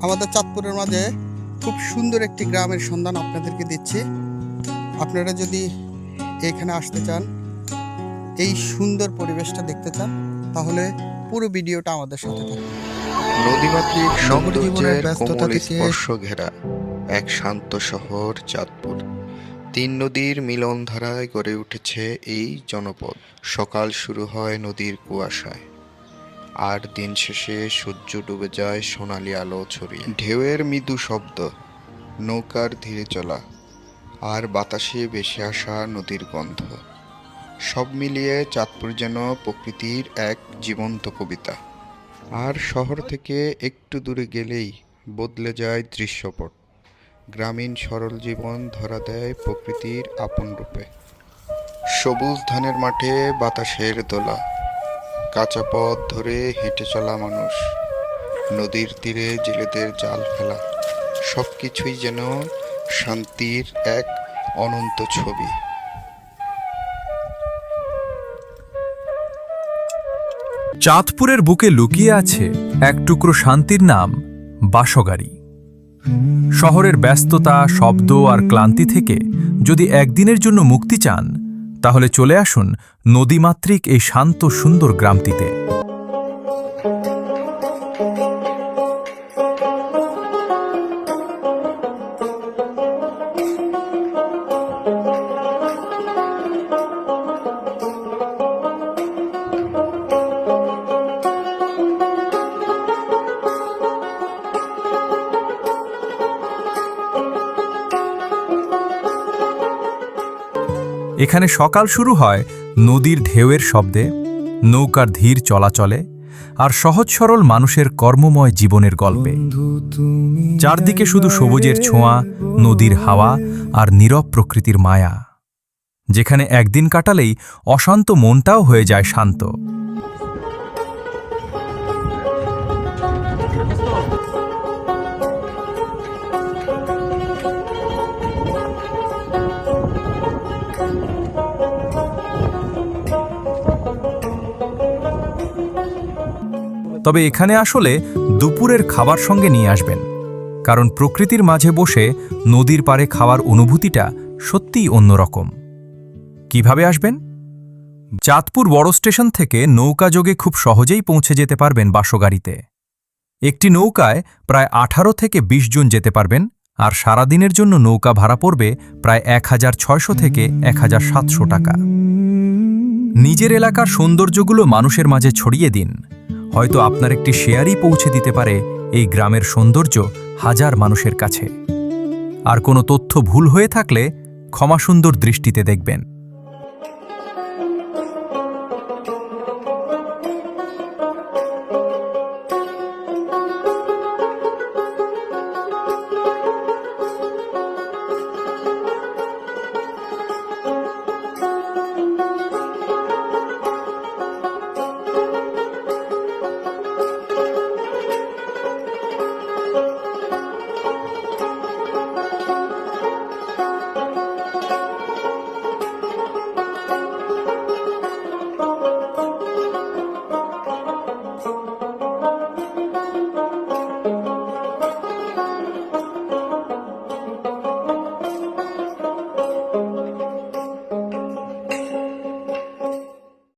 আমাদের চাঁদপুরের মাঝে খুব সুন্দর একটি গ্রামের সন্ধান আপনাদেরকে দিচ্ছি। আপনারা যদি এখানে আসতে চান, এই সুন্দর পরিবেশটা দেখতে চান, তাহলে পুরো ভিডিওটা আমাদের সাথে থাকুন। নদীমাতৃক নগর জীবনের সৌন্দর্যের ব্যস্ততা কোমল থেকে স্পর্শ ঘেরা এক শান্ত শহর চাঁদপুর। তিন নদীর মিলনধারায় গড়ে উঠেছে এই জনপদ। সকাল শুরু হয় নদীর কুয়াশায়, আর দিন শেষে সূর্য ডুবে যায় সোনালি আলো ছড়িয়ে। ঢেউয়ের মৃদু শব্দ, নৌকার ধীরে চলা, আর বাতাসে ভেসে আসা নদীর গন্ধ, সব মিলিয়ে চাঁদপুর যেন প্রকৃতির এক জীবন্ত কবিতা। আর শহর থেকে একটু দূরে গেলেই বদলে যায় দৃশ্যপট। গ্রামীণ সরল জীবন ধরা দেয় প্রকৃতির আপন রূপে। সবুজ ধানের মাঠে বাতাসের দোলা, কাঁচা পথ ধরে হেঁটে চলা মানুষ, নদীর তীরে জেলেদের জাল ফেলা, সব কিছুই যেন শান্তির এক অনন্ত ছবি। চাঁদপুরের বুকে লুকিয়ে আছে এক টুকরো শান্তির নাম বাঁশগাড়ি। শহরের ব্যস্ততা, শব্দ আর ক্লান্তি থেকে যদি একদিনের জন্য মুক্তি চান, তাহলে চলে আসুন নদীমাতৃক এই শান্ত সুন্দর গ্রামটিতে। এখানে সকাল শুরু হয় নদীর ঢেউয়ের শব্দে, নৌকার ধীর চলাচলে, আর সহজ সরল মানুষের কর্মময় জীবনের গল্পে। চারদিকে শুধু সবুজের ছোঁয়া, নদীর হাওয়া আর নীরব প্রকৃতির মায়া, যেখানে একদিন কাটালেই অশান্ত মনটাও হয়ে যায় শান্ত। তবে এখানে আসলে দুপুরের খাবার সঙ্গে নিয়ে আসবেন, কারণ প্রকৃতির মাঝে বসে নদীর পাড়ে খাওয়ার অনুভূতিটা সত্যিই অন্যরকম। কিভাবে আসবেন? চাঁদপুর বড় স্টেশন থেকে নৌকাযোগে খুব সহজেই পৌঁছে যেতে পারবেন বাঁশগাড়িতে। একটি নৌকায় প্রায় 18 থেকে 20 জন যেতে পারবেন, আর সারাদিনের জন্য নৌকা ভাড়া পড়বে প্রায় 1600 থেকে 1700 টাকা। নিজের এলাকার সৌন্দর্যগুলো মানুষের মাঝে ছড়িয়ে দিন। হয়তো আপনার একটি শেয়ারই পৌঁছে দিতে পারে এই গ্রামের সৌন্দর্য হাজার মানুষের কাছে। আর কোনো তথ্য ভুল হয়ে থাকলে ক্ষমা সুন্দর দৃষ্টিতে দেখবেন।